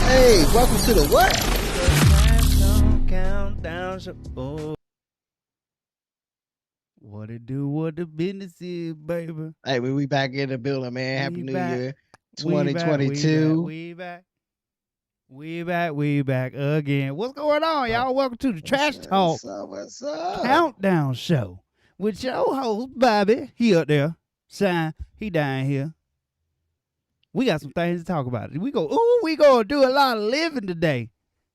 Hey, welcome to the what? Countdown show. Oh. What it do, what the business is, baby. Hey, we back in the building, man. Happy New Year, We back. 2022. We back again. What's going on, y'all? Welcome to the Trash Talk What's up? Countdown Show with your host, Bobby. He up there. Shine. He down here. We got some things to talk about. We gonna do a lot of living today.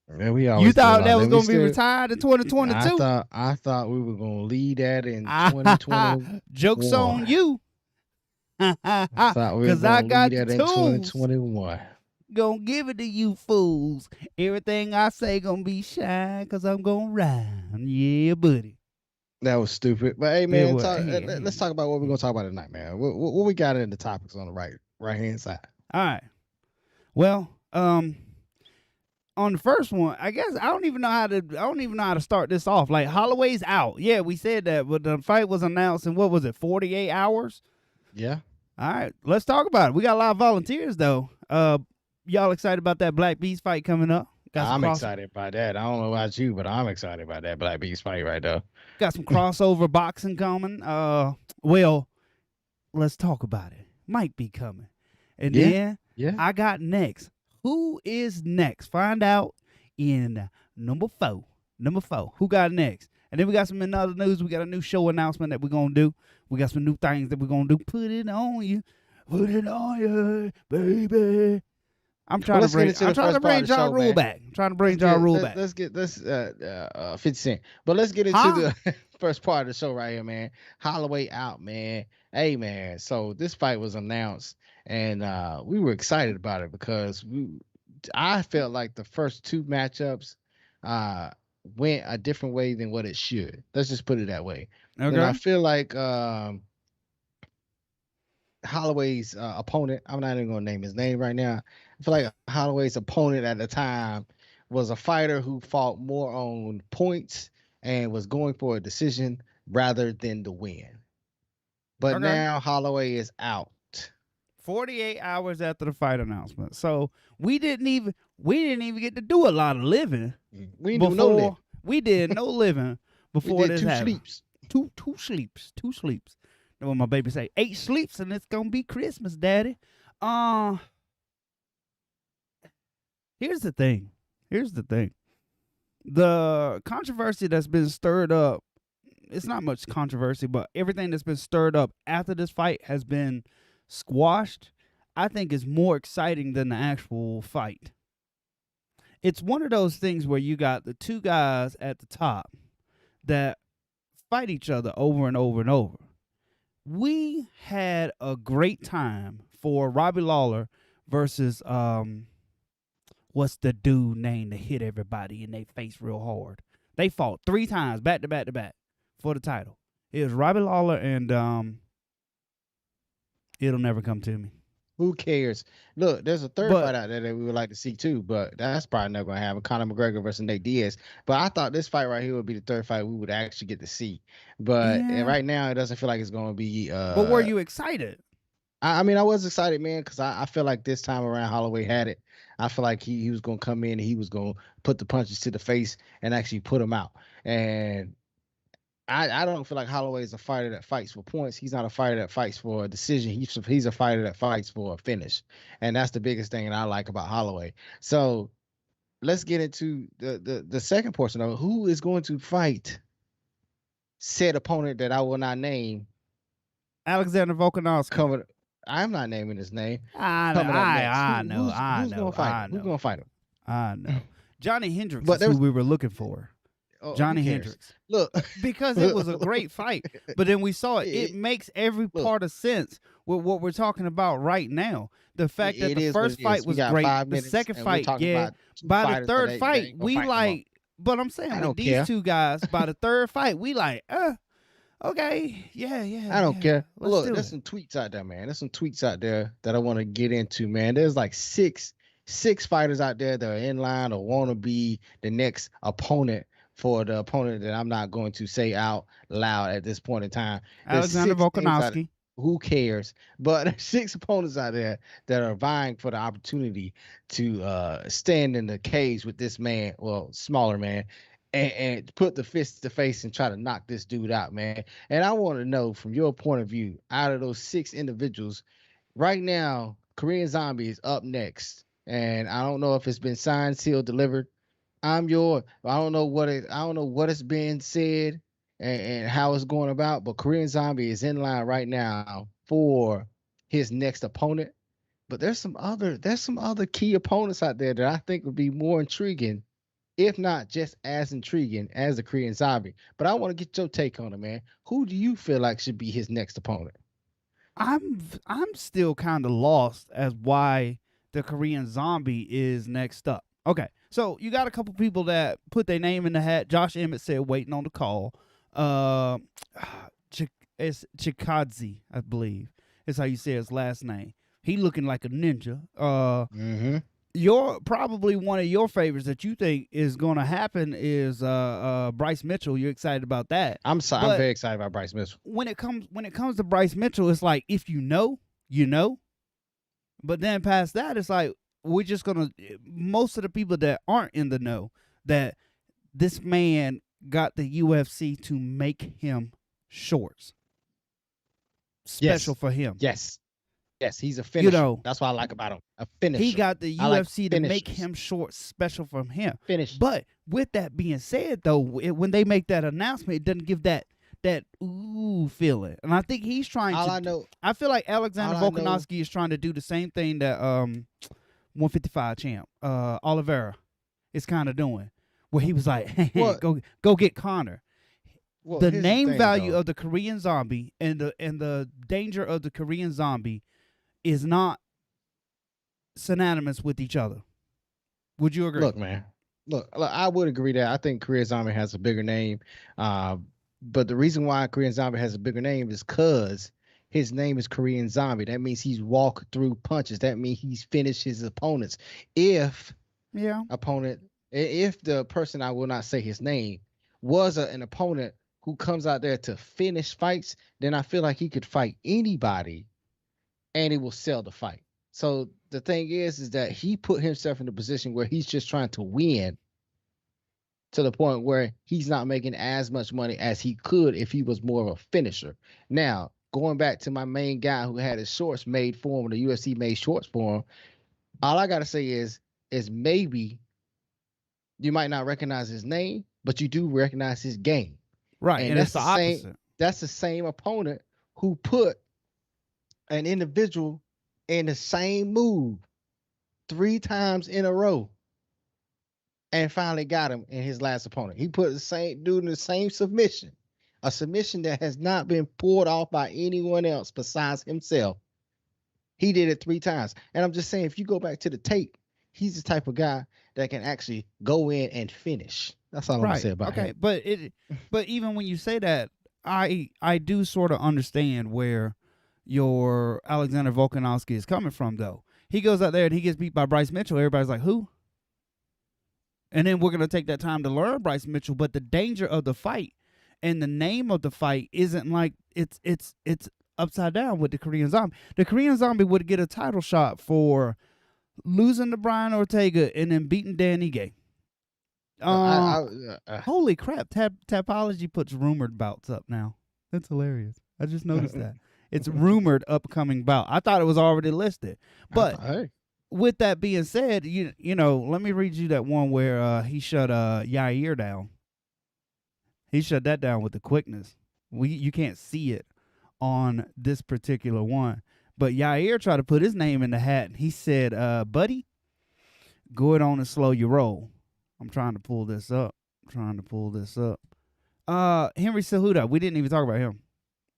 Man, You thought that was gonna be retired in 2022? I thought we were gonna lead that in 2020. Jokes on you. I thought we were Cause I gonna got lead the that in tools. 2021. Gonna give it to you fools. Everything I say gonna be shine, cause I'm gonna rhyme. Yeah, buddy. That was stupid. But hey, man, Hey. let's talk about what we're gonna talk about tonight, man. What we got in the topics on the right hand side? All right. Well, on the first one, I guess I don't even know how to start this off. Like Holloway's out. Yeah, we said that, but the fight was announced in 48 hours? Yeah. All right, let's talk about it. We got a lot of volunteers though. Y'all excited about that Black Beast fight coming up? I'm excited about that. I don't know about you, but I'm excited about that Black Beast fight right there. Got some crossover boxing coming. Well, let's talk about it. Might be coming. And then I got next. Who is next? Find out in number 4. Who got next? And then we got some in other news. We got a new show announcement that we're going to do. We got some new things that we're going to do. Put it on you. Put it on you, baby. I'm trying to bring Ja Rule back. Let's get this 50 Cent. But let's get into the first part of the show right here, man. Holloway Out, man. Hey, man. So this fight was announced, and we were excited about it because I felt like the first 2 matchups went a different way than what it should. Let's just put it that way. Okay. And I feel like Holloway's opponent, I'm not even going to name his name right now. I feel like Holloway's opponent at the time was a fighter who fought more on points and was going for a decision rather than the win. But now Holloway is out. 48 hours after the fight announcement. So we didn't even get to do a lot of living. We didn't do no living. We did no living before this happened. Two sleeps. That's what my baby say. 8 sleeps and it's gonna be Christmas, Daddy. Here's the thing. The controversy that's been stirred up, it's not much controversy, but everything that's been stirred up after this fight has been squashed. I think is more exciting than the actual fight. It's one of those things where you got the 2 guys at the top that fight each other over and over and over. We had a great time for Robbie Lawler versus what's the dude name that hit everybody in their face real hard? They fought 3 times back to back for the title. It was Robbie Lawler and it'll never come to me. Who cares? Look, there's a third fight out there that we would like to see too, but that's probably not going to happen. Conor McGregor versus Nate Diaz. But I thought this fight right here would be the third fight we would actually get to see. But right now, it doesn't feel like it's going to be. But were you excited? I mean, I was excited, man, because I feel like this time around Holloway had it. I feel like he was going to come in and he was going to put the punches to the face and actually put him out. And I don't feel like Holloway is a fighter that fights for points. He's not a fighter that fights for a decision. He's a fighter that fights for a finish. And that's the biggest thing that I like about Holloway. So let's get into the second portion of it. Who is going to fight said opponent that I will not name? Alexander Volkanovski. I'm not naming his name. I know. Who's going to fight him? I know. Johnny Hendricks is who we were looking for. Johnny Hendricks. Look, because it was a great fight, but then we saw it. It makes every part of sense with what we're talking about right now. The fact that the first fight was great, the second fight, by the third fight, we like. But I'm saying with these 2 guys, by the third fight, we like, okay, yeah. I don't care. Look, there's some tweets out there, man. There's some tweets out there that I want to get into, man. There's like six fighters out there that are in line or want to be the next opponent for the opponent that I'm not going to say out loud at this point in time. Alexander Volkanovski. Who cares? But there's 6 opponents out there that are vying for the opportunity to stand in the cage with this man, well, smaller man, and put the fist to face and try to knock this dude out, man. And I want to know from your point of view, out of those 6 individuals, right now, Korean Zombie is up next. And I don't know if it's been signed, sealed, delivered. I don't know I don't know what is being said and how it's going about, but Korean Zombie is in line right now for his next opponent. But there's some other key opponents out there that I think would be more intriguing, if not just as intriguing as the Korean Zombie. But I want to get your take on it, man. Who do you feel like should be his next opponent? I'm still kind of lost as why the Korean Zombie is next up. Okay, so you got a couple people that put their name in the hat. Josh Emmett said waiting on the call. Uh, it's Chikadze, I believe. Is how you say his last name. He looking like a ninja. Mm-hmm. Your probably one of your favorites that you think is going to happen is Bryce Mitchell. You're excited about that. I'm very excited about Bryce Mitchell. When it comes to Bryce Mitchell, it's like if you know, you know. But then past that, it's like we're just gonna. Most of the people that aren't in the know that this man got the UFC to make him shorts special for him. Yes. Yes, he's a finisher. You know, that's what I like about him. A finisher. He got the UFC to make him shorts special from him. Finish. But with that being said, though, when they make that announcement, it doesn't give that ooh feeling. And I think he's trying I feel like Alexander Volkanovski is trying to do the same thing that 155 champ Oliveira is kind of doing, where he was like, hey, go get Conor. Well, the name value of the Korean Zombie and the danger of the Korean Zombie is not synonymous with each other. Would you agree? Look, man. Look, I would agree that I think Korean Zombie has a bigger name. But the reason why Korean Zombie has a bigger name is because his name is Korean Zombie. That means he's walked through punches. That means he's finished his opponents. If the person, I will not say his name, was an opponent who comes out there to finish fights, then I feel like he could fight anybody and he will sell the fight. So the thing is that he put himself in a position where he's just trying to win to the point where he's not making as much money as he could if he was more of a finisher. Now, going back to my main guy who had his shorts made for him, the UFC made shorts for him, all I got to say is maybe you might not recognize his name, but you do recognize his game. Right, and that's the opposite. That's the same opponent who put an individual in the same move 3 times in a row and finally got him in his last opponent. He put the same dude in the same submission, a submission that has not been pulled off by anyone else besides himself. He did it 3 times. And I'm just saying, if you go back to the tape, he's the type of guy that can actually go in and finish. That's all I'm gonna say about him. But even when you say that, I do sort of understand where your Alexander Volkanovski is coming from, though. He goes out there and he gets beat by Bryce Mitchell. Everybody's like, who? And then we're going to take that time to learn Bryce Mitchell. But the danger of the fight and the name of the fight isn't like it's upside down with the Korean Zombie. The Korean Zombie would get a title shot for losing to Brian Ortega and then beating Dan Ige. Holy crap. Tapology puts rumored bouts up now. That's hilarious. I just noticed that. It's rumored upcoming bout. I thought it was already listed. But with that being said, you know, let me read you that one where he shut Yair down. He shut that down with the quickness. You can't see it on this particular one. But Yair tried to put his name in the hat. And he said, buddy, go it on and slow your roll. I'm trying to pull this up. Henry Cejudo. We didn't even talk about him.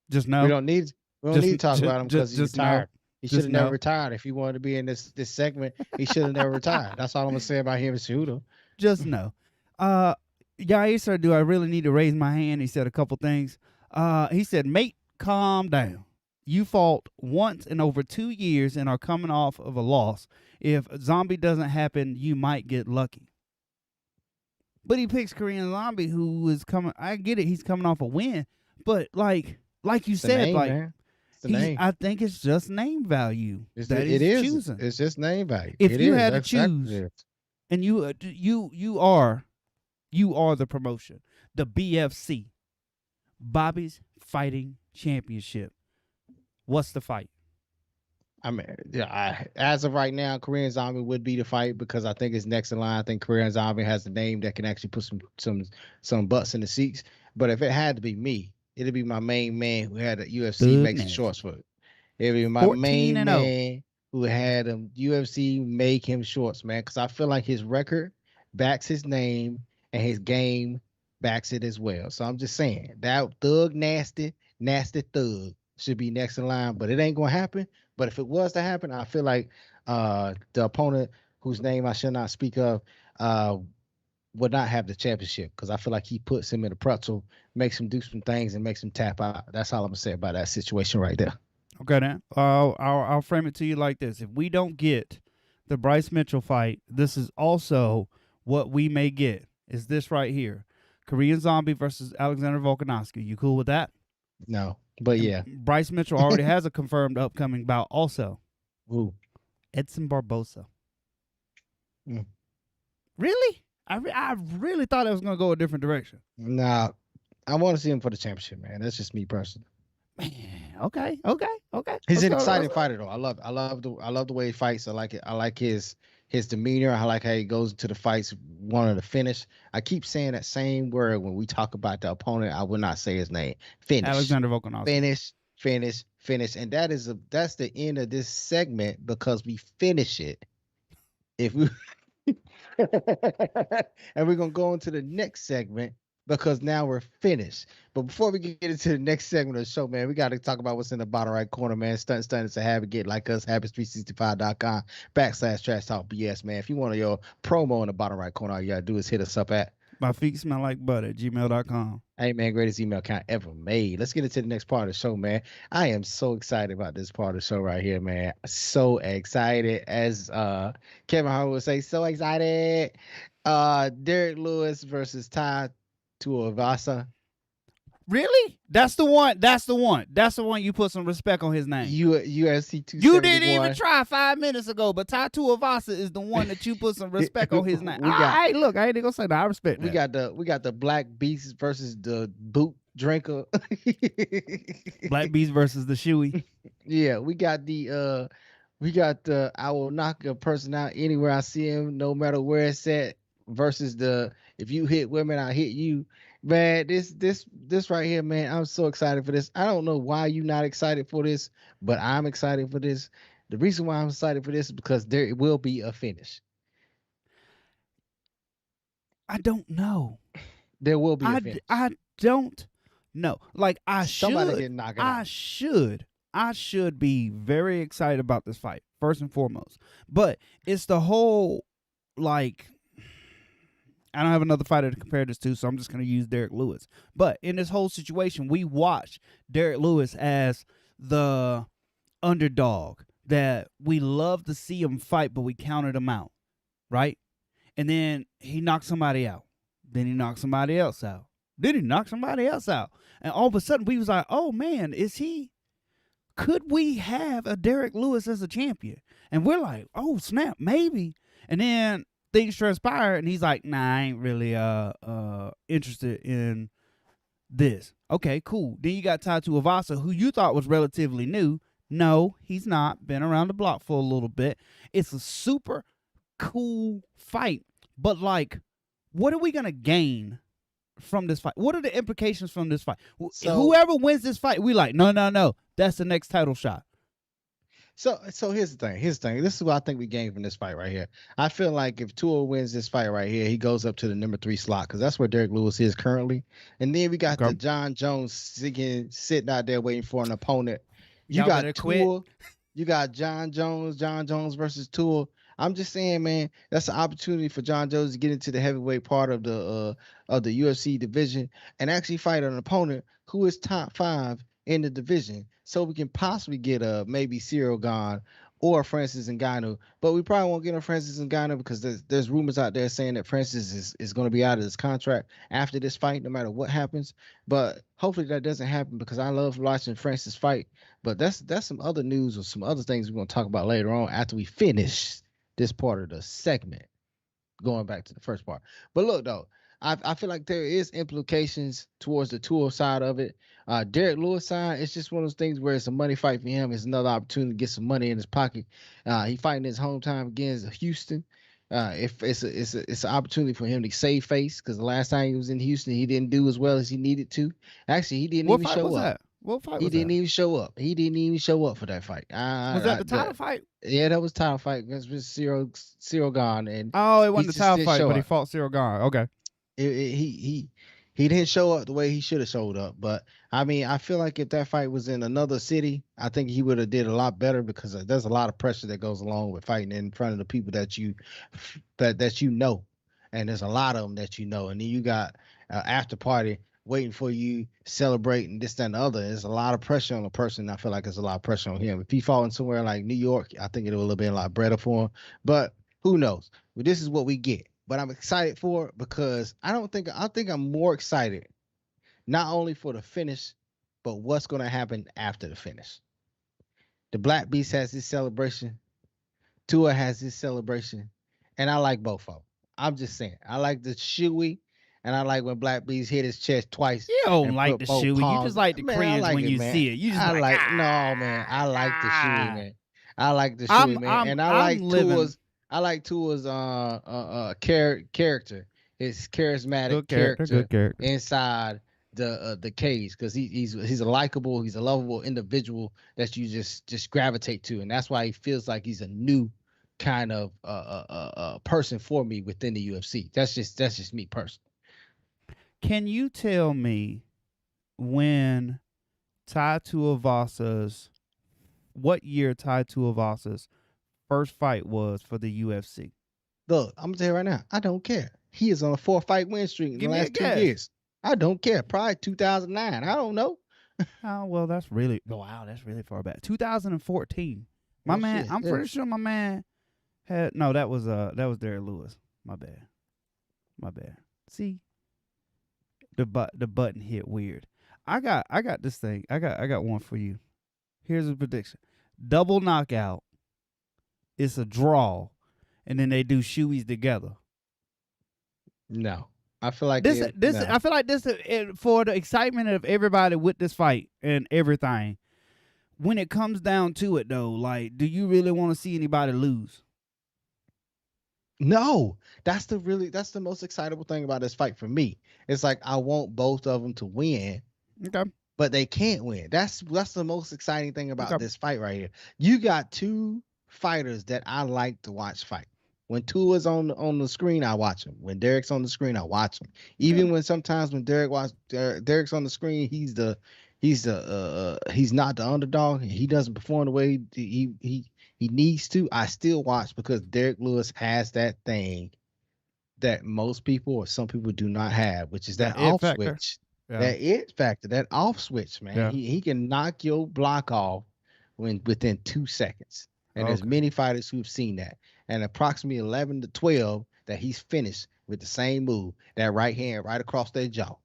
Just know. We don't need to talk about him because he's retired. He should have never retired. If he wanted to be in this segment, he should have never retired. That's all I'm going to say about Henry Cejudo. Just know. Yair said, do I really need to raise my hand? He said a couple things. He said, mate, calm down. You fought once in over 2 years and are coming off of a loss. If Zombie doesn't happen, you might get lucky. But he picks Korean Zombie, who is coming. I get it. He's coming off a win. But like you said, the name. I think it's just name value that It he's is. choosing. It's just name value. If It you is. had to That's exactly choose, it. and you are the promotion, the BFC, Bobby's Fighting Championship. What's the fight? I mean, yeah. As of right now, Korean Zombie would be the fight because I think it's next in line. I think Korean Zombie has a name that can actually put some butts in the seats. But if it had to be me, it'd be my main man who had a UFC Thug makes the Nasty. shorts for it. It'd be my 14 main and 0. man who had him UFC make him shorts, man. Because I feel like his record backs his name and his game backs it as well. So I'm just saying that Thug Nasty, Nasty Thug should be next in line, but it ain't gonna happen. But if it was to happen, I feel like the opponent whose name I should not speak of uh would not have the championship because I feel like he puts him in a pretzel, makes him do some things, and makes him tap out. That's all I'm gonna say about that situation right there. Okay, then. I'll frame it to you like this. If we don't get the Bryce Mitchell fight, this is also what we may get. Is this right here. Korean Zombie versus Alexander Volkanovski. You cool with that? No, but And yeah. Bryce Mitchell already has a confirmed upcoming bout also. Ooh. Edson Barbosa. Mm. Really? I really thought it was going to go a different direction. Nah, I want to see him for the championship, man. That's just me personally. Man, okay. He's an exciting fighter, though. I love the way he fights. I like it. I like his demeanor. I like how he goes into the fights, wanting to finish. I keep saying that same word when we talk about the opponent. I will not say his name. Finish, Alexander Volkanovski. finish, and that's the end of this segment because we finish it. If we and we're gonna go into the next segment because now we're finished. But before we get into the next segment of the show, man, we got to talk about what's in the bottom right corner, man. Stunt is a habit. Get like us, habits365.com/trash talk BS, man. If you want your promo in the bottom right corner, all you gotta do is hit us up at My feet smell like butter at gmail.com. Hey, man, greatest email account ever made. Let's get into the next part of the show, man. I am so excited about this part of the show right here, man. So excited. As Kevin Hart would say, so excited. Derrick Lewis versus Tuivasa. Really? That's the one. That's the one you put some respect on his name. UFC 271. You didn't even try 5 minutes ago, but Tuivasa is the one that you put some respect on his name. All right, look, I ain't gonna say that. I respect that. We got the Black Beast versus the Boot Drinker. Black Beast versus the Shoey. Yeah, we got the I will knock a person out anywhere I see him, no matter where it's at, versus the if you hit women, I hit you. Man, this right here, man, I'm so excited for this. I don't know why you're not excited for this, but I'm excited for this. The reason why I'm excited for this is because there will be a finish. I don't know. There will be a finish. I don't know. Like Somebody get knocked out. I should be very excited about this fight, first and foremost. But it's the whole, like, I don't have another fighter to compare this to, so I'm just going to use Derrick Lewis. But in this whole situation, we watch Derrick Lewis as the underdog that we love to see him fight, but we counted him out, right? And then he knocked somebody out. Then he knocked somebody else out. Then he knocked somebody else out. And all of a sudden, we was like, oh, man, could we have a Derrick Lewis as a champion? And we're like, oh, snap, maybe. And then things transpire, and he's like, nah, I ain't really interested in this. Okay, cool. Then you got Tuivasa, who you thought was relatively new. No, he's not. Been around the block for a little bit. It's a super cool fight. But, like, what are we going to gain from this fight? What are the implications from this fight? So, whoever wins this fight, we like, no. That's the next title shot. So here's the thing. This is what I think we gained from this fight right here. I feel like if Tua wins this fight right here, he goes up to the number 3 slot because that's where Derrick Lewis is currently. And then we got the John Jones sitting out there waiting for an opponent. You got Tua. You got John Jones versus Tua. I'm just saying, man, that's an opportunity for John Jones to get into the heavyweight part of the UFC division and actually fight an opponent who is top 5 in the division. So we can possibly get maybe Cyril Gane or Francis Ngannou. But we probably won't get on Francis Ngannou because there's rumors out there saying that Francis is going to be out of his contract after this fight, no matter what happens. But hopefully that doesn't happen because I love watching Francis fight. But that's some other news or some other things we're going to talk about later on after we finish this part of the segment, going back to the first part. But look though, I feel like there is implications towards the tour side of it. Derek Lewis side, it's just one of those things where it's a money fight for him. It's another opportunity to get some money in his pocket. He fighting his hometown against Houston. If it's an opportunity for him to save face because the last time he was in Houston, he didn't do as well as he needed to. Actually, he didn't What even fight show was up. that? What fight He was didn't that? even show up. He didn't even show up for that fight. Was that the title fight? Yeah, that was title fight against Cyril Gahn, and Oh, it he wasn't the just title didn't fight, show but he up. fought Cyril Gahn. Okay. He didn't show up the way he should have showed up. But I mean, I feel like if that fight was in another city, I think he would have did a lot better because there's a lot of pressure that goes along with fighting in front of the people that you know, and there's a lot of them that you know, and then you got after party waiting for you, celebrating this, that, and the other. There's a lot of pressure on a person. I feel like there's a lot of pressure on him. If he fought in somewhere like New York, I think it would have been a lot better for him. But who knows? Well, this is what we get. But I'm excited for it because I think I'm more excited not only for the finish, but what's going to happen after the finish. The Black Beast has his celebration. Tua has his celebration, and I like both of them. I'm just saying, I like the shoey, and I like when Black Beast hit his chest twice You don't and like put the both shoey. You just palms. like the Man, I cringe like when it, you man. see it. You just be I like, like no, man. ah, I like the shoey, ah. man. I like the I'm shoey, man, I'm and I I'm like living Tua's. I like Tua's character, his charismatic good character, character good character. inside the cage because he's a likable, he's a lovable individual that you just gravitate to, and that's why he feels like he's a new kind of person for me within the UFC. That's just me personally. Can you tell me when Tai Tuivasa's what year Tai Tuivasa's first fight was for the UFC? Look, I'm gonna tell you right now, I don't care. He is on a 4 fight win streak in the Give me a last two guess. years. I don't care. Probably 2009. I don't know. Oh well, that's really wow. That's really far back. 2014. My Well, man, shit, I'm yeah. pretty sure my man had no. That was Derrick Lewis. My bad. My bad. See, the button hit weird. I got this thing. I got one for you. Here's a prediction. Double knockout. It's a draw, and then they do shoeys together. No, I feel like This it. this No, I feel like this for the excitement of everybody with this fight and everything. When it comes down to it, though, like, do you really want to see anybody lose? no. That's the most excitable thing about this fight for me. It's like I want both of them to win, Okay, but they can't win. That's the most exciting thing about okay, this fight right here. You got two fighters that I like to watch fight. When Tua's on the screen, I watch him. When Derrick's on the screen, I watch him. okay. Even when sometimes when Derrick's on the screen, he's not the underdog. He doesn't perform the way he needs to. I still watch because Derrick Lewis has that thing that most people or some people do not have, which is that That it off factor. switch, Yeah, that it factor, that off switch, man. yeah. He can knock your block off within 2 seconds. And there's Okay. many fighters who've seen that. And approximately 11 to 12 that he's finished with the same move, that right hand right across their jaw.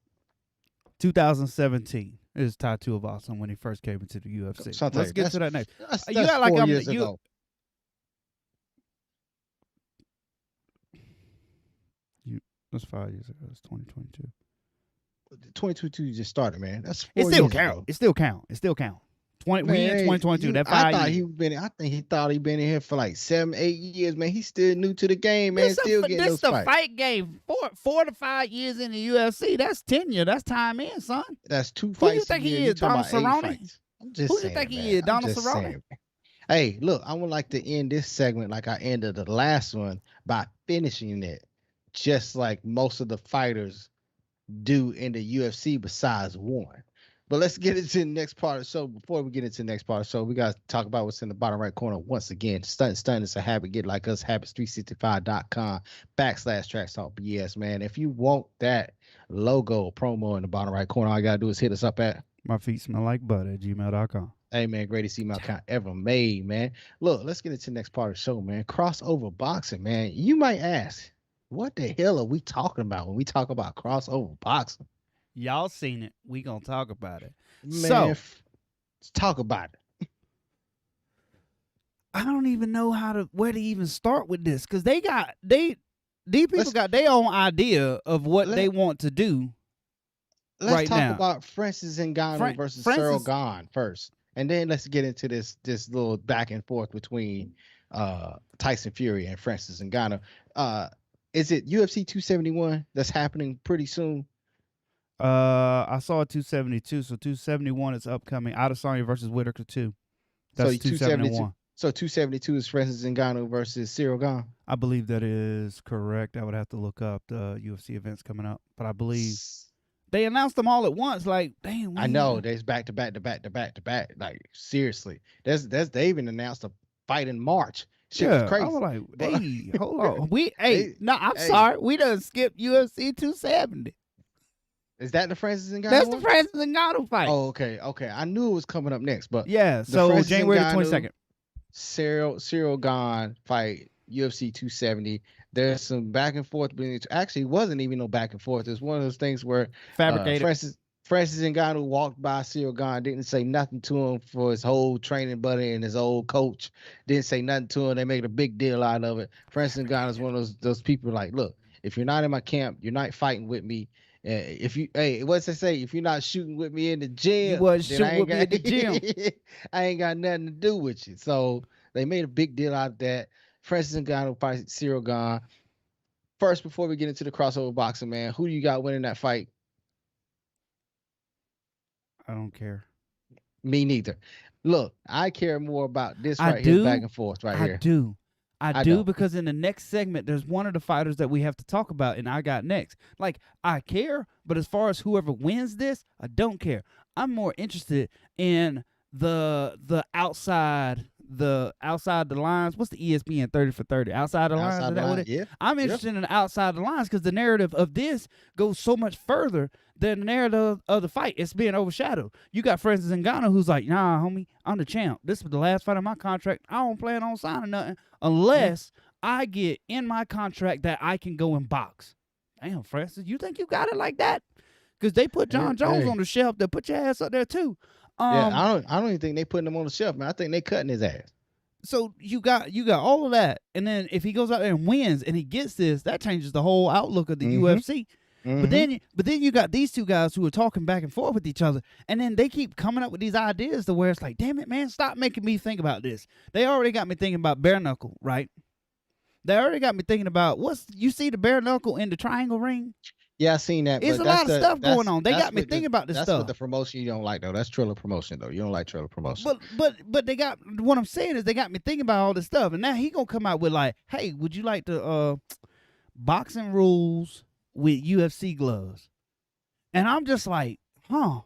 2017 is Tai Tuivasa when he first came into the UFC. So I'll tell Let's you, get to that next. that's You that's got like 4 years you. ago. You. That's 5 years ago. It's 2022. 2022 just started, man. That's It 4 still years count. ago. It still count. It still count. We in Man, 2022. That I 5 thought years. I think he thought he'd been in here for like 7, 8 years, man. He's still new to the game, man. Still getting This those the fights. fight game. 4 to 5 years in the UFC. That's tenure. That's time in, son. That's two Who you fights a think year. he You is, talking Donald about 8 Cerrone? fights. I'm just Who you saying, think he man. is, I'm Donald just Cerrone? saying. Hey, look, I would like to end this segment like I ended the last one by finishing it, just like most of the fighters do in the UFC besides one. But let's get into the next part of the show. Before we get into the next part of the show, we got to talk about what's in the bottom right corner once again. Stun is a habit. Get like us, habits365.com/trash talk BS, man. If you want that logo promo in the bottom right corner, all you got to do is hit us up at My feet smell like butter at gmail.com. Hey man, greatest email account ever made, man. Look, let's get into the next part of the show, man. Crossover boxing, man. You might ask, what the hell are we talking about when we talk about crossover boxing? Y'all seen it. We gonna talk about it. Man, So let's talk about it. I don't even know where to even start with this because these people got their own idea of what they want to do. Let's talk about Francis Ngannou versus Cyril Gane first, and then let's get into this little back and forth between Tyson Fury and Francis Ngannou. Is it UFC 271 that's happening pretty soon? I saw 272, so 271 is upcoming. Adesanya versus Whitaker 2. That's 271. So 272 is Francis Ngannou versus Cyril Gane. I believe that is correct. I would have to look up the UFC events coming up, but I believe they announced them all at once. Like, damn. I know there's back to back to back to back to back. Like, seriously, they even announced a fight in March. Shit was crazy. I was like, hey, hold on. I'm sorry, we done skipped UFC 270. Is that the Francis Ngannou? That's the Francis Ngannou fight. Oh, okay. I knew it was coming up next, but yeah. So January 22nd. Cyril Gane fight UFC 270. There's some back and forth between. Actually, it wasn't even no back and forth. It's one of those things where fabricated. Francis Ngannou walked by Cyril Gane, didn't say nothing to him for his whole training buddy and his old coach. Didn't say nothing to him. They made a big deal out of it. Francis Ngannou is one of those people like, look, if you're not in my camp, you're not fighting with me. What's they say? If you're not shooting with me in the gym, you wasn't shooting with me in the gym. I ain't got nothing to do with you. So they made a big deal out of that. Francis Ngannou fights Cyril Gane. First, before we get into the crossover boxing, man, who do you got winning that fight? I don't care. Me neither. Look, I care more about this here, back and forth here. I do because in the next segment, there's one of the fighters that we have to talk about, and I got next. Like, I care, but as far as whoever wins this, I don't care. I'm more interested in the outside the lines. What's the ESPN 30 for 30? Outside the lines? Is that what it is? Yeah. I'm interested in the outside the lines because the narrative of this goes so much further than the narrative of the fight. It's being overshadowed. You got Francis Ngannou who's like, nah, homie, I'm the champ. This was the last fight of my contract. I don't plan on signing nothing unless I get in my contract that I can go and box. Damn, Francis, you think you got it like that? Because they put John Jones on the shelf. They'll put your ass up there too. I don't even think they putting him on the shelf, man. I think they cutting his ass. So you got all of that, and then if he goes out there and wins and he gets this, that changes the whole outlook of the UFC. Mm-hmm. But then you got these two guys who are talking back and forth with each other, and then they keep coming up with these ideas to where it's like, damn it, man, stop making me think about this. They already got me thinking about bare knuckle, right? They already got me thinking about you see the bare knuckle in the triangle ring? Yeah, I seen that. There's a lot of stuff going on. They got me thinking about this stuff. That's what the promotion you don't like, though. That's Triller promotion, though. You don't like Triller promotion. But they got, what I'm saying is they got me thinking about all this stuff. And now he going to come out with like, hey, would you like to boxing rules with UFC gloves? And I'm just like,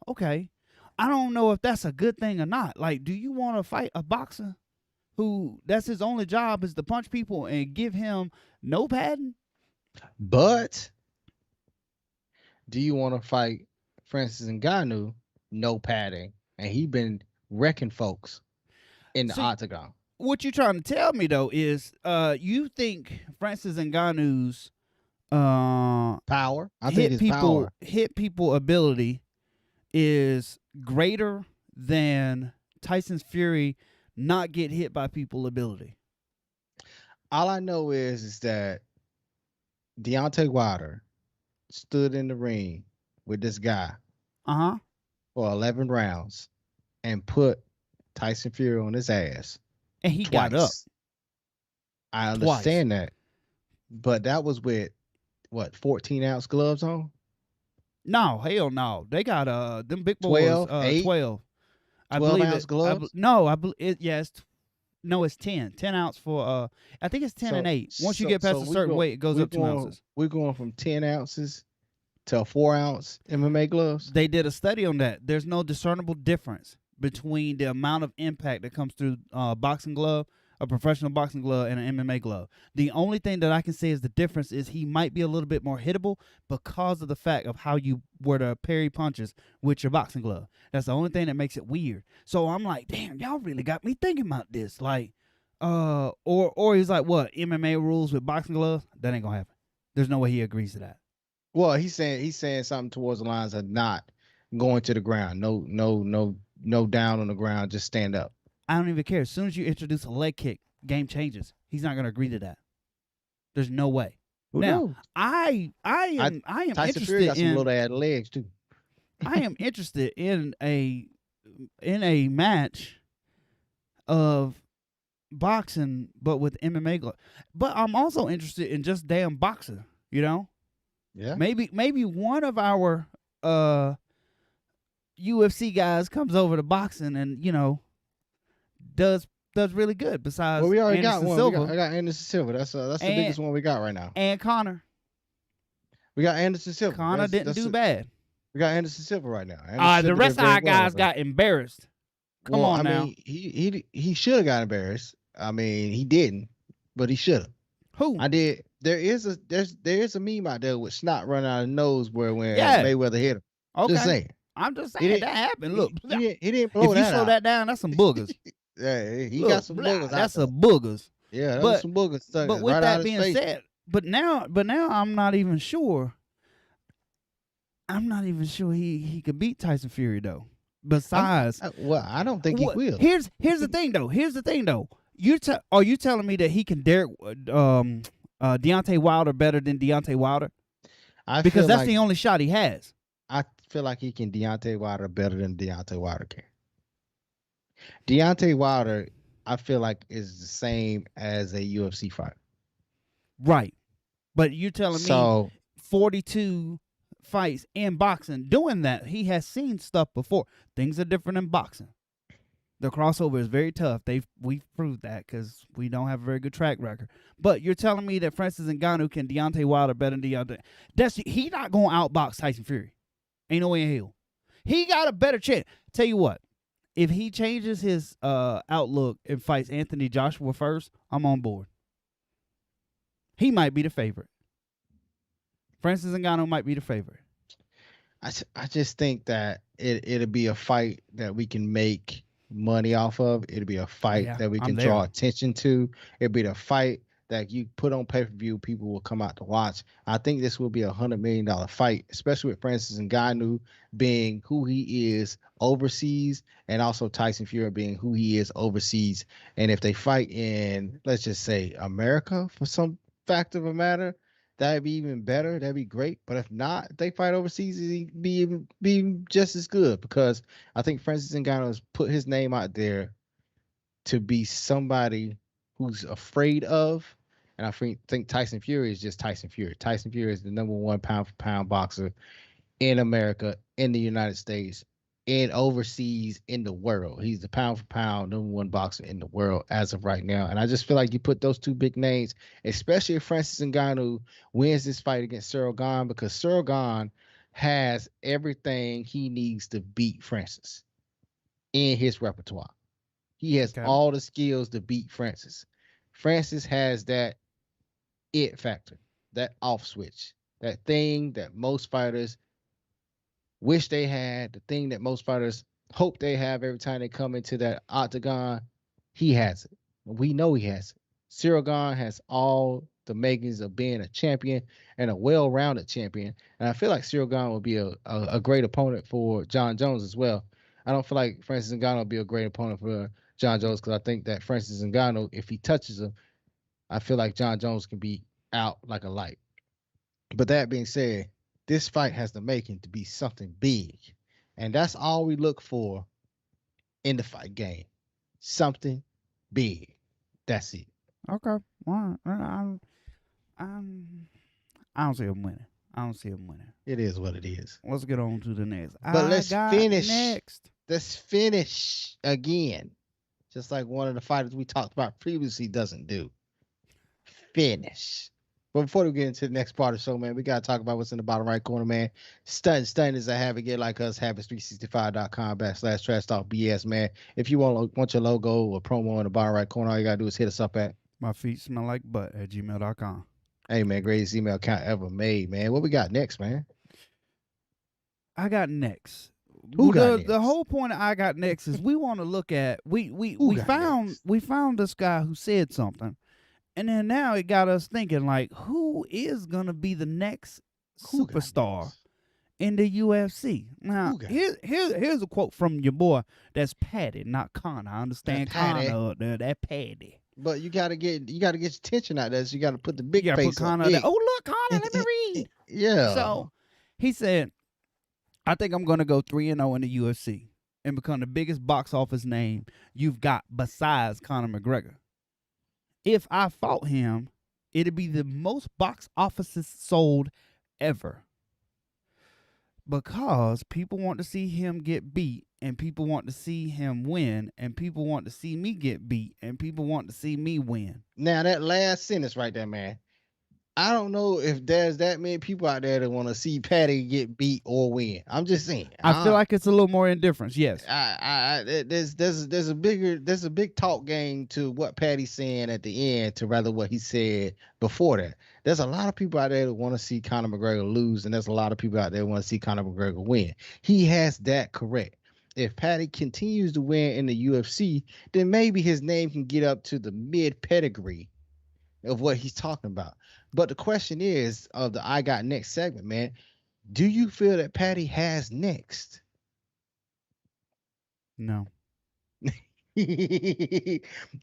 okay. I don't know if that's a good thing or not. Like, do you want to fight a boxer who that's his only job is to punch people and give him no padding? But do you want to fight Francis Ngannou, no padding, and he been wrecking folks in the octagon? What you trying to tell me though is, you think Francis Ngannou's power? I think his power, hit people ability is greater than Tyson's Fury not get hit by people ability. All I know is that Deontay Wilder stood in the ring with this guy for 11 rounds and put Tyson Fury on his ass. And he got up. I understand that. But that was with, 14-ounce gloves on? No, hell no. They got them big boys. 12? 12. 12-ounce gloves? It's 10. 10 ounce for, I think it's 10 and 8. Once you get past a certain weight, it goes up 2 ounces. We're going from 10 ounces to 4-ounce MMA gloves? They did a study on that. There's no discernible difference between the amount of impact that comes through boxing glove a professional boxing glove and an MMA glove. The only thing that I can say is the difference is he might be a little bit more hittable because of the fact of how you were to parry punches with your boxing glove. That's the only thing that makes it weird. So I'm like, damn, y'all really got me thinking about this. Like, or he's like, what, MMA rules with boxing gloves? That ain't gonna happen. There's no way he agrees to that. Well, he's saying something towards the lines of not going to the ground. No down on the ground. Just stand up. I don't even care. As soon as you introduce a leg kick, game changes. He's not gonna agree to that. There's no way. Who Now, knows? I am Tyson Fury interested got some in little ass legs too. I am interested in a match of boxing, but with MMA gloves. But I'm also interested in just damn boxing. You know, Yeah. maybe one of our UFC guys comes over to boxing and does really good. Besides, Well, we already Anderson got one. Silva I got Anderson Silva. That's the biggest one we got right now. and Connor. We got Anderson Silva. Connor didn't do bad. We got Anderson Silva right now. The rest of our guys got embarrassed. Come on now. mean, he should have got embarrassed. I mean, he didn't, but he should have. Who? I did. There is a meme out there with snot running out of the nose when Mayweather hit him. Okay. Just saying. I'm just saying that happened. Look, he didn't blow if you slow that down, that's some boogers. Yeah, he got some boogers. That's some boogers. Yeah, that's some boogers. But with that being said, but now I'm not even sure. I'm not even sure he could beat Tyson Fury though. Besides, I don't think he will. Here's the thing though. Are you telling me that he can Derrick Deontay Wilder better than Deontay Wilder? Because that's the only shot he has. I feel like he can Deontay Wilder better than Deontay Wilder can. Deontay Wilder, I feel like, is the same as a UFC fighter. Right. But you're telling me 42 fights in boxing doing that. He has seen stuff before. Things are different in boxing. The crossover is very tough. We've proved that because we don't have a very good track record. But you're telling me that Francis Ngannou can Deontay Wilder better than Deontay? He not going to outbox Tyson Fury. Ain't no way in hell. He got a better chance. Tell you what, if he changes his outlook and fights Anthony Joshua first, I'm on board. He might be the favorite. Francis Ngannou might be the favorite. I just think that it'll be a fight that we can make money off of. It'll be a fight that we can draw attention to. It'll be the fight that you put on pay-per-view, people will come out to watch. I think this will be $100 million fight, especially with Francis Ngannou being who he is overseas, and also Tyson Fury being who he is overseas. And if they fight in, let's just say, America for some fact of a matter, that'd be even better. That'd be great. But if not, if they fight overseas, it'd be just as good, because I think Francis Ngannou has put his name out there to be somebody who's afraid of. And I think Tyson Fury is just Tyson Fury. Tyson Fury is the #1 pound-for-pound boxer in America, in the United States, and overseas, in the world. He's the pound-for-pound #1 boxer in the world as of right now. And I just feel like you put those two big names, especially if Francis Ngannou wins this fight against Cyril Gane, because Cyril Gane has everything he needs to beat Francis in his repertoire. He has all the skills to beat Francis. Francis has that it factor, that off switch, that thing that most fighters wish they had, the thing that most fighters hope they have every time they come into that octagon. He has it. We know he has it. Cyril Gane has all the makings of being a champion and a well-rounded champion. And I feel like Cyril Gane will be a great opponent for John Jones as well. I don't feel like Francis Ngannou will be a great opponent for John Jones, because I think that Francis Ngannou, if he touches him, I feel like John Jones can be out like a light. But that being said, this fight has the making to be something big. And that's all we look for in the fight game. Something big. That's it. Okay. Well, I don't see him winning. It is what it is. Let's get on to the next. But let's finish. Let's finish again. Just like one of the fighters we talked about previously doesn't do. Finish. But before we get into the next part of the show, man, we gotta talk about what's in the bottom right corner, man. Stunters that have it, get like us, habits365.com/trash talk BS, man. If you want your logo or promo in the bottom right corner, all you gotta do is hit us up at My feet smell like butt at gmail.com. Hey man, greatest email account ever made, man. What we got next, man? I got next. Who got next? The whole point of I got next is we want to look at we found this guy who said something, and then now it got us thinking like, who is gonna be the next superstar in the UFC? Now here's a quote from your boy. That's Patty, not Connor. I understand Connor up there. That Patty. But you gotta get your attention out there. So you gotta put the big face put Connor up. There. Oh look, Connor, let me read. Yeah. So he said, I think I'm going to go 3-0 in the UFC and become the biggest box office name you've got besides Conor McGregor. If I fought him, it'd be the most box offices sold ever. Because people want to see him get beat, and people want to see him win, and people want to see me get beat, and people want to see me win. Now, that last sentence right there, man. I don't know if there's that many people out there that want to see Patty get beat or win. I'm just saying. I feel like it's a little more indifference. Yes. There's a big talk game to what Patty's saying at the end to rather what he said before that. There's a lot of people out there that want to see Conor McGregor lose, and there's a lot of people out there that want to see Conor McGregor win. He has that correct. If Patty continues to win in the UFC, then maybe his name can get up to the mid pedigree of what he's talking about. But the question is, of the I Got Next segment, man, do you feel that Patty has next? No.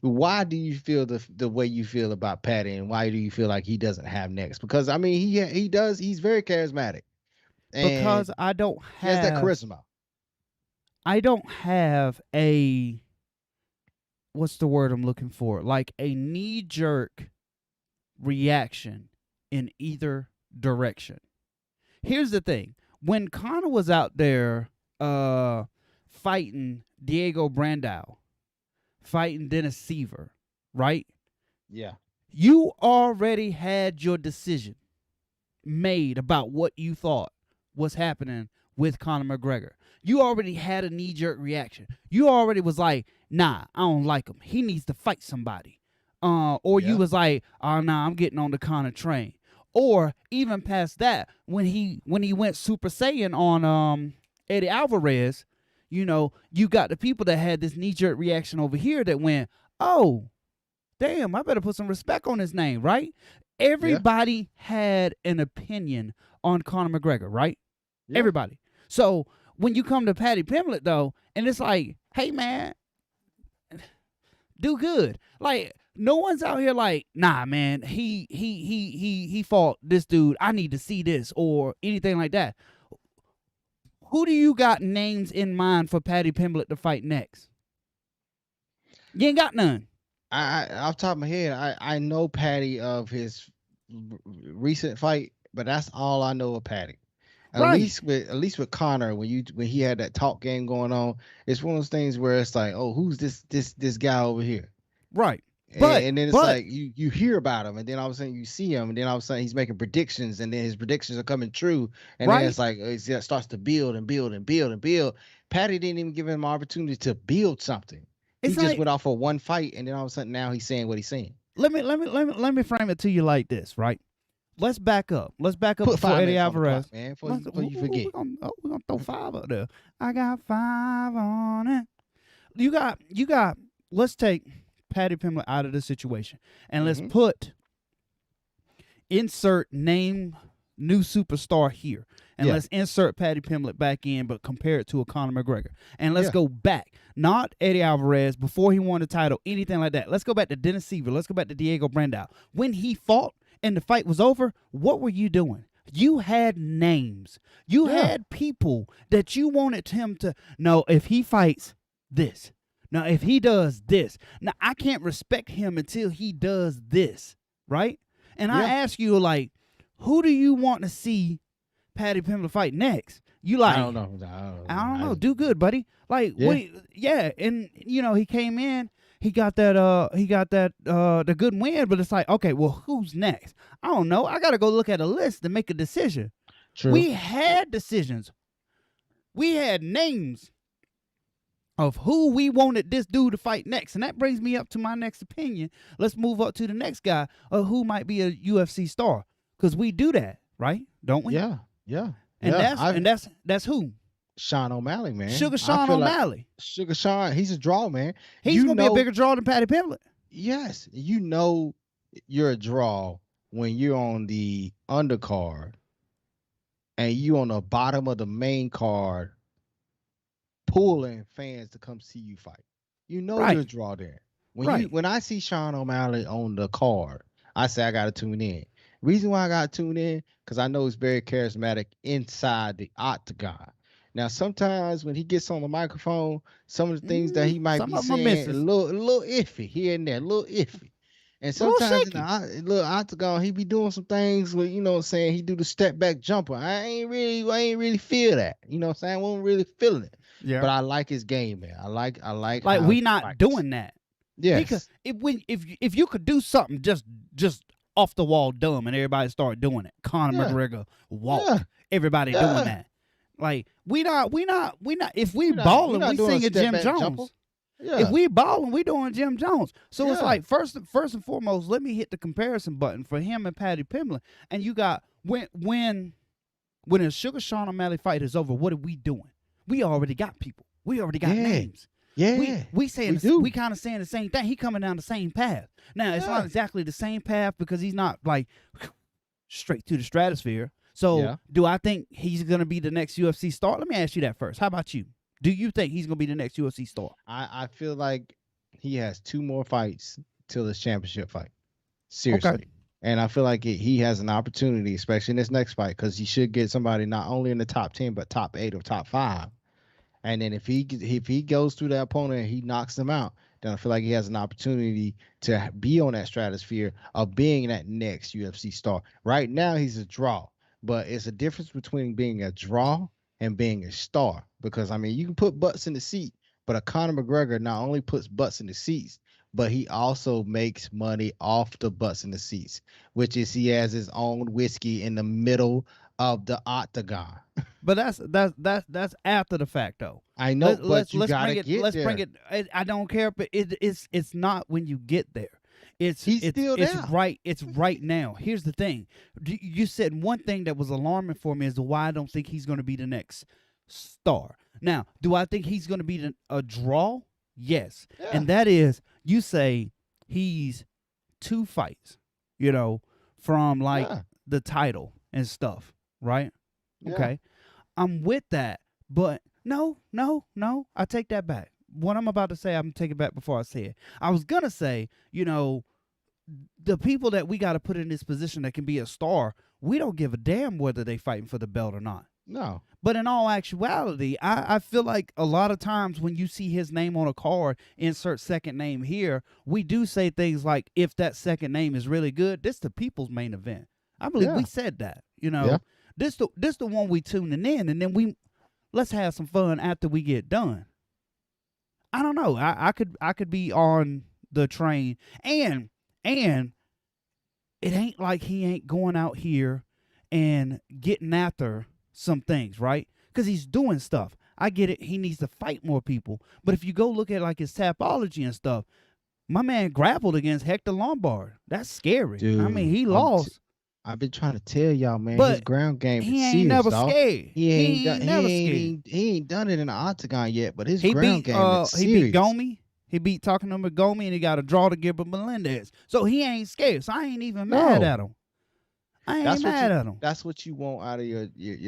Why do you feel the way you feel about Patty, and why do you feel like he doesn't have next? Because I mean, he does. He's very charismatic. Because I don't have. He has that charisma. I don't have a. What's the word I'm looking for? Like a knee-jerk reaction in either direction. Here's the thing. When Conor was out there fighting Diego Brandao, fighting Dennis Seaver, right? Yeah. You already had your decision made about what you thought was happening with Conor McGregor. You already had a knee-jerk reaction. You already was like, nah, I don't like him. He needs to fight somebody. You was like, oh, nah, I'm getting on the Conor train. Or even past that, when he went Super Saiyan on Eddie Alvarez, you know, you got the people that had this knee-jerk reaction over here that went, oh, damn, I better put some respect on his name, right? Everybody had an opinion on Conor McGregor, right? Yeah. Everybody. So when you come to Paddy Pimblett, though, and it's like, hey, man, do good. Like, no one's out here like, nah, man, he fought this dude. I need to see this or anything like that. Who do you got names in mind for Paddy Pimblett to fight next? You ain't got none. Off the top of my head, I know Paddy of his recent fight, but that's all I know of Paddy. At least with Conor, when he had that talk game going on, it's one of those things where it's like, oh, who's this guy over here? Right. And then it's like you hear about him, and then all of a sudden you see him, and then all of a sudden he's making predictions, and then his predictions are coming true, and then it's like it starts to build and build and build and build. Patty didn't even give him an opportunity to build something. He just went off for one fight, and then all of a sudden now he's saying what he's saying. Let me frame it to you like this, right? Let's back up. Let's back up before Eddie Alvarez. Man, before you forget. We're gonna throw 5 up there. I got 5 on it. You got. Let's take Paddy Pimblett out of the situation, and let's insert name new superstar here, and let's insert Paddy Pimblett back in, but compare it to a Conor McGregor, and let's go back, not Eddie Alvarez before he won the title, anything like that. Let's go back to Dennis Seaver. Let's go back to Diego Brandao. When he fought and the fight was over, what were you doing? You had names. You had people that you wanted him to know. If he fights this. Now, if he does this. Now, I can't respect him until he does this, right? And I ask you, like, who do you want to see Paddy Pimblett fight next? You like, I don't know. Do good, buddy. Like, and, you know, he came in. the good win, but it's like, okay, well, who's next? I don't know. I gotta go look at a list and make a decision. True. We had decisions. We had names of who we wanted this dude to fight next. And that brings me up to my next opinion. Let's move up to the next guy of who might be a UFC star. Because we do that, right? Don't we? Yeah, yeah, And yeah. that's who? Sean O'Malley, man. Sugar I Sean feel like O'Malley. Sugar Sean, he's a draw, man. He's You gonna be a know, bigger draw than Patty Pimblett. yes, you know you're a draw when you're on the undercard and you on the bottom of the main card pulling fans to come see you fight. You know you're a Right. draw there. Right. When I see Sean O'Malley on the card, I say I gotta tune in. Reason why I gotta tune in, because I know he's very charismatic inside the octagon. Now, sometimes when he gets on the microphone, some of the things that he might Some be of them are saying misses. a little iffy here and there, a little iffy. And A little sometimes in the shaky. little octagon, he be doing some things where, what I'm saying, he do the step back jumper. I ain't really feel that. You know what I'm saying? I wasn't really feeling it. Yeah. But I like his game, man. I like Like how we he not fights. doing that. He could Yes. if you could do something just off the wall dumb and everybody start doing it. Conor Yeah. McGregor Yeah. walk. Everybody doing Yeah. that. Like we not if we We're balling, not we doing a singing step Jim back jumper. Jones. If Yeah. we balling, we doing Jim Jones. So it's Yeah. like first and foremost, let me hit the comparison button for him and Patty Pimblett. And you got when the Sugar Sean O'Malley fight is over, what are we doing? We already got people. We already got Yeah. names. Yeah. We saying We do. we kind of saying the same thing. He coming down the same path. Now it's not Yeah. exactly the same path because he's not like straight to the stratosphere. So Yeah. do I think he's gonna be the next UFC star? Let me ask you that first. How about you? Do you think he's gonna be the next UFC star? I feel like he has two more fights till his championship fight. Okay. Seriously. And I feel like he has an opportunity, especially in this next fight, because he should get somebody not only in the top 10, but top 8 or top 5. And then if he goes through that opponent and he knocks them out, then I feel like he has an opportunity to be on that stratosphere of being that next UFC star. Right now, he's a draw, but it's a difference between being a draw and being a star. Because I mean, you can put butts in the seat, but a Conor McGregor not only puts butts in the seats, but he also makes money off the butts in the seats, which is he has his own whiskey in the middle of the octagon. But that's after the fact though. I know, but you Let's gotta bring it. get Let's bring there. it. I don't care, but it's not when you get there. It's He's it's still it's there. right. It's right now. Here's the thing. You said one thing that was alarming for me as to why I don't think he's going to be the next star. Now, do I think he's going to be a draw? Yes, Yeah. and that is you say he's 2 fights. From like Yeah. the title and stuff, right? Yeah. Okay. I'm with that, but no. I take that back. What I'm about to say, I'm gonna take it back before I say it. I was gonna say, the people that we got to put in this position that can be a star, we don't give a damn whether they fighting for the belt or not. No. But in all actuality, I feel like a lot of times when you see his name on a card, insert second name here, we do say things like, if that second name is really good, this the people's main event. I believe Yeah. we said that. Yeah. This the one we tuning in, and then let's have some fun after we get done. I don't know. I could be on the train, and it ain't like he ain't going out here and getting after some things, right? Because he's doing stuff. I get it. He needs to fight more people. But if you go look at like his tapology and stuff, my man grappled against Hector Lombard. That's scary. I mean, he Dude, lost, I've been trying to tell y'all, man. His but ground game is he ain't serious, never dog. scared. He ain't done. never scared. He ain't done it in the octagon yet, but his He ground beat game is he serious. beat Gomi. He beat talking to Gomi, and he got a draw to Gilbert Melendez. So he ain't scared. So I ain't even mad No. at him. I ain't That's what mad you. at him. That's what you want out of your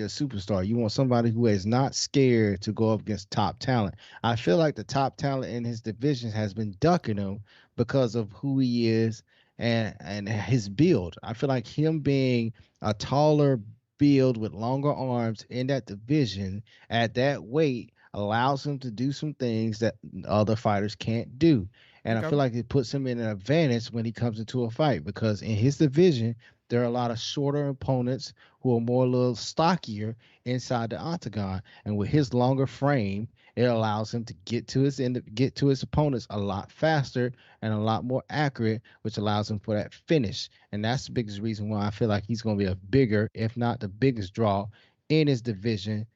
superstar. You want somebody who is not scared to go up against top talent. I feel like the top talent in his division has been ducking him because of who he is and his build. I feel like him being a taller build with longer arms in that division at that weight allows him to do some things that other fighters can't do. And I Okay. feel like it puts him in an advantage when he comes into a fight because in his division there are a lot of shorter opponents who are more a little stockier inside the octagon. And with his longer frame It allows him to get to his opponents a lot faster and a lot more accurate, which allows him for that finish. And that's the biggest reason why I feel like he's going to be a bigger, if not the biggest draw in his division.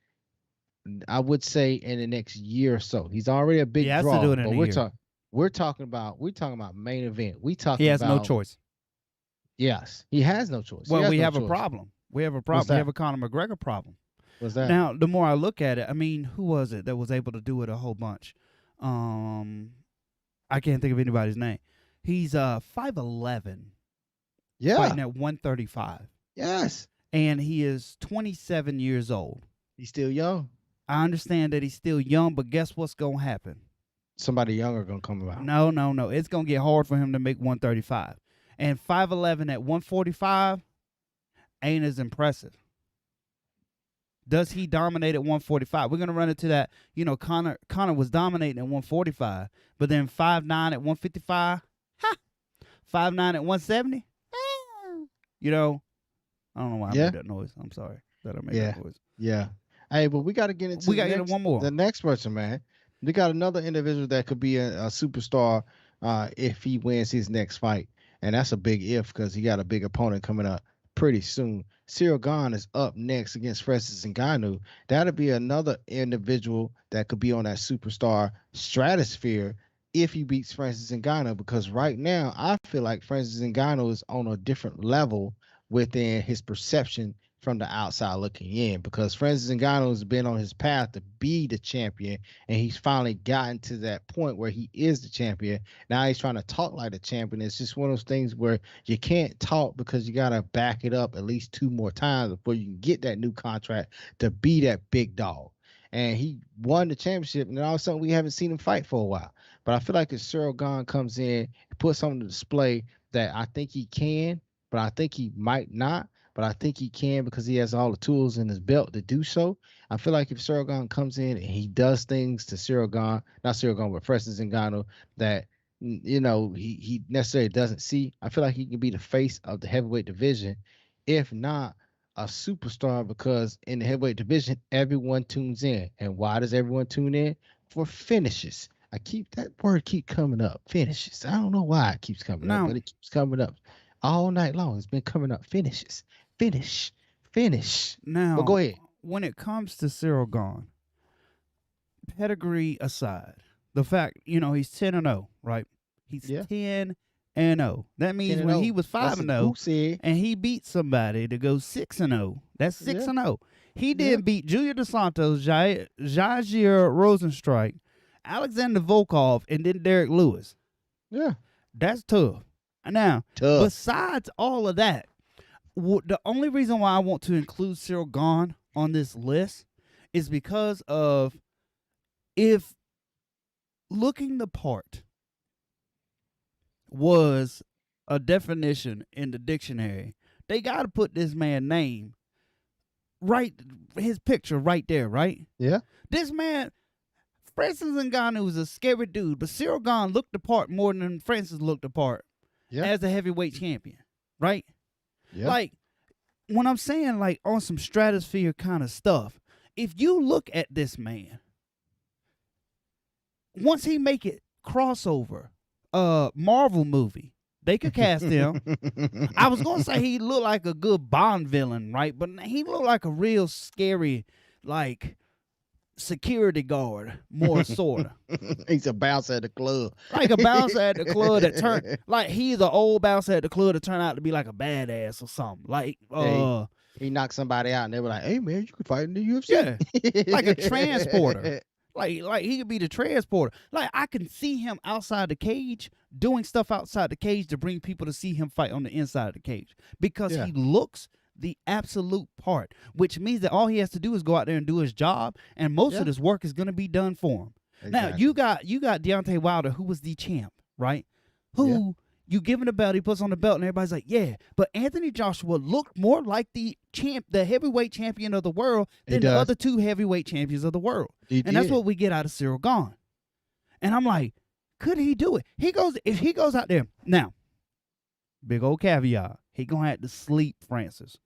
I would say in the next year or so. He's already a He big has to do draw, it in but a year. we're talking about main event. We He talking has no about choice. yes, he has no choice. He Well, has we no have a choice. problem. We have a What's problem. We have that? a Conor McGregor problem. What's that? Now, the more I look at it, I mean, who was it that was able to do it a whole bunch? I can't think of anybody's name. He's 5'11", Yeah. fighting at 135, Yes. and he is 27 years old. He's still young. I understand that he's still young, but guess what's gonna happen? Somebody younger gonna come about. No. It's gonna get hard for him to make 135, and 5'11" at 145 ain't as impressive. Does he dominate at 145? We're gonna run into that. You know, Conor was dominating at 145, but then 5'9" at 155, 5'9" at 170. You know, I don't know why I made that noise. I'm sorry that I made that noise. Yeah. Hey, but we got to get into one more. The next person, man. We got another individual that could be a superstar if he wins his next fight, and that's a big if because he got a big opponent coming up pretty soon. Cyril Gane is up next against Francis Ngannou. That'll be another individual that could be on that superstar stratosphere if he beats Francis Ngannou, because right now I feel like Francis Ngannou is on a different level within his perception from the outside looking in, because Francis Ngannou has been on his path to be the champion, and he's finally gotten to that point where he is the champion. Now he's trying to talk like the champion. It's just one of those things where you can't talk because you got to back it up at least 2 more times before you can get that new contract to be that big dog. And he won the championship, and all of a sudden we haven't seen him fight for a while. But I feel like if Cyril Gane comes in, puts on the display that I think he can, but I think he might not. But I think he can because he has all the tools in his belt to do so. I feel like if Cyril Gane comes in and he does things to not Cyril Gane, but Francis Ngannou that he necessarily doesn't see, I feel like he can be the face of the heavyweight division, if not a superstar, because in the heavyweight division everyone tunes in. And why does everyone tune in? For finishes. That word keep coming up. Finishes. I don't know why it keeps coming up, but it keeps coming up all night long. It's been coming up. Finishes. Finish. Now, but go ahead. When it comes to Cyril Gane, pedigree aside, the fact, he's 10-0, right? He's 10-0. That means when he was 5-0 and he beat somebody to go 6-0, that's 6-0. He did beat Julia Dos Santos, Jair Rosenstrike, Alexander Volkov, and then Derrick Lewis. Yeah. That's tough. Now, besides all of that, the only reason why I want to include Cyril Gane on this list is because of, if looking the part was a definition in the dictionary, they got to put this man's name right, his picture right there, right? Yeah. This man, Francis Ngannou was a scary dude, but Cyril Gane looked the part more than Francis looked the part as a heavyweight champion, right? Yeah. Like, when I'm saying, like, on some stratosphere kind of stuff, if you look at this man, once he make it crossover, Marvel movie, they could cast him. I was going to say he looked like a good Bond villain, right? But he looked like a real scary, like, security guard, more sort of. He's a bouncer at the club. Like a bouncer at the club that turned, like he's an old bouncer at the club that turned out to be like a badass or something. Like, he knocked somebody out and they were like, hey man, you can fight in the UFC. Yeah, like a transporter. Like he could be the transporter. Like, I can see him outside the cage doing stuff outside the cage to bring people to see him fight on the inside of the cage, because he looks the absolute part, which means that all he has to do is go out there and do his job, and most of this work is going to be done for him. Exactly. Now, you got Deontay Wilder, who was the champ, right? Who you give him the belt, he puts on the belt, and everybody's like, yeah. But Anthony Joshua looked more like the heavyweight champion of the world than the other 2 heavyweight champions of the world. That's what we get out of Cyril Gane. And I'm like, could he do it? If he goes out there now, big old caveat, he gonna have to sleep Francis.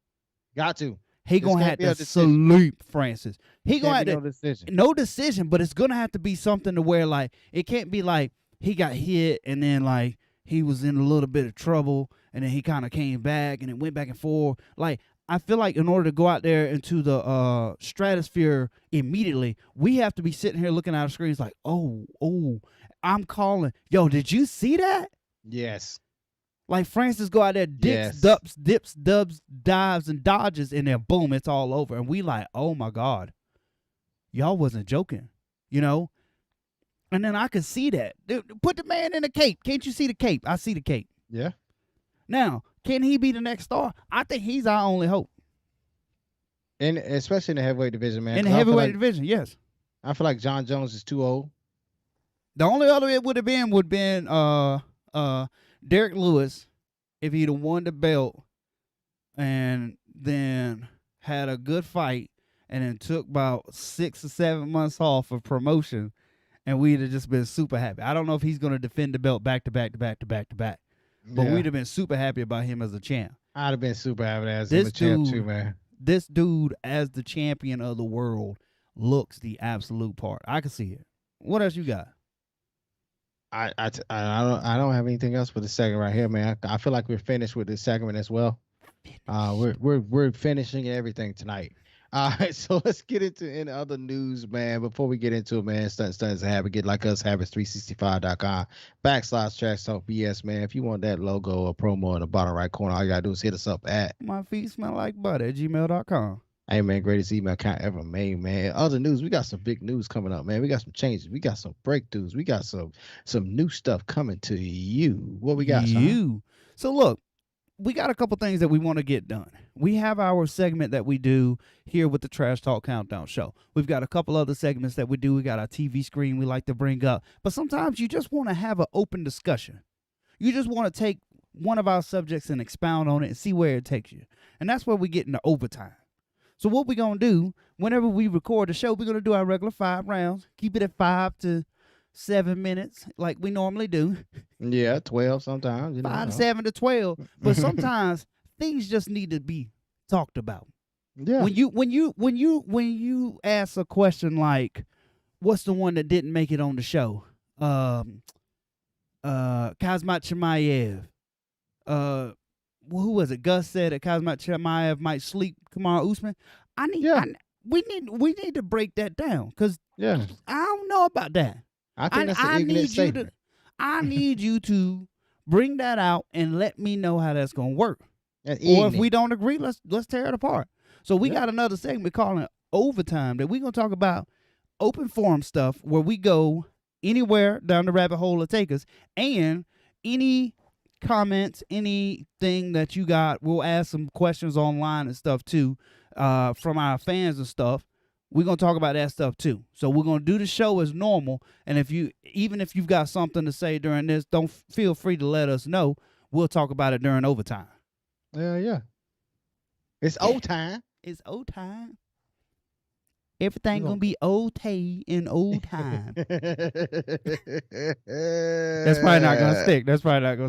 Got to. he It's gonna gonna have be to a decision. sleep Francis. He gonna Can't have be to no decision. no decision, but it's gonna have to be something to where like it can't be like he got hit and then like he was in a little bit of trouble and then he kind of came back and it went back and forth. Like I feel like in order to go out there into the stratosphere immediately, we have to be sitting here looking at our screens like, oh, I'm calling. Yo, did you see that? Yes. Like Francis go out there, Yes. dips, dubs, dives, and dodges, and then boom, it's all over. And we like, oh my God, y'all wasn't joking, you know? And then I could see that. Dude, put the man in the cape. Can't you see the cape? I see the cape. Yeah. Now, can he be the next star? I think he's our only hope. And especially in the heavyweight division, man. In the 'Cause heavyweight division, yes. I feel like John Jones is too old. The only other it would have been Derrick Lewis if he'd have won the belt and then had a good fight and then took about 6 or 7 months off of promotion, and we'd have just been super happy. I don't know if he's going to defend the belt back to back to back to back to back, but we'd have been super happy about him as a champ. I'd have been super happy as him a champ too, man. This dude as the champion of the world looks the absolute part. I can see it. What else you got? I don't have anything else for the segment right here, man. I feel like we're finished with this segment as well. We're finishing everything tonight. So let's get into any other news, man. Before we get into it, man, Stunts a habit. Get like us, habits365.com/trash talk BS, man. If you want that logo or promo in the bottom right corner, all you gotta do is hit us up at my feet smell like butter at gmail.com. Hey, man, greatest email account ever made, man. Other news, we got some big news coming up, man. We got some changes. We got some breakthroughs. We got some new stuff coming to you. What we got, son? So look, we got a couple things that we want to get done. We have our segment that we do here with the Trash Talk Countdown Show. We've got a couple other segments that we do. We got our TV screen we like to bring up. But sometimes you just want to have an open discussion. You just want to take one of our subjects and expound on it and see where it takes you. And that's where we get into overtime. So what we're going to do, whenever we record the show, we're going to do our regular 5 rounds. Keep it at 5 to 7 minutes like we normally do. Yeah, 12 sometimes. 5 to 7 to 12. But sometimes things just need to be talked about. Yeah. When you ask a question like, what's the one that didn't make it on the show? Kazmat Chimaev. Who was it? Gus said that Kazmat Chimaev might sleep Kamaru Usman. We need to break that down because I don't know about that. I think that's an ignorant statement. I need you to bring that out and let me know how that's gonna work. Or if we don't agree, let's tear it apart. So we got another segment calling Overtime that we're gonna talk about open forum stuff where we go anywhere down the rabbit hole to take us, and any comments, anything that you got, we'll ask some questions online and stuff too, from our fans and stuff. We're gonna talk about that stuff too. So we're gonna do the show as normal, and if you've got something to say during this, don't feel free to let us know. We'll talk about it during overtime. Yeah. It's old time. It's old time. Everything gonna be okay in old time. That's probably not gonna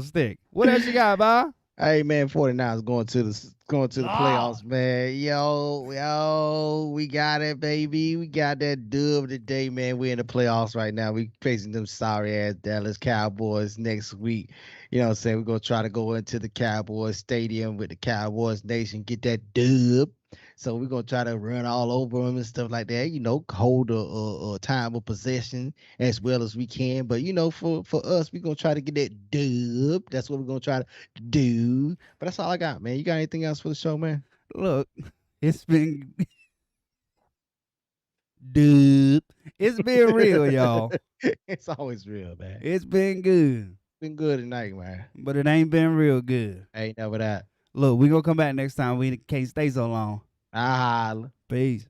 stick. What else you got, Bob? Hey man, 49 is going to the playoffs, man. Yo, we got it, baby. We got that dub today, man. We're in the playoffs right now. We facing them sorry ass Dallas Cowboys next week. You know what I'm saying? We're gonna try to go into the Cowboys Stadium with the Cowboys Nation, get that dub. So we're gonna try to run all over them and stuff like that. You know, hold a time of possession as well as we can. But you know, for us, we're gonna try to get that dub. That's what we're gonna try to do. But that's all I got, man. You got anything else for the show, man? Look, it's been dude. It's been real, y'all. It's always real, man. It's been good. Been good tonight, man. But it ain't been real good. Ain't never that. Look, we gonna come back next time. We can't stay so long. Ah, peace.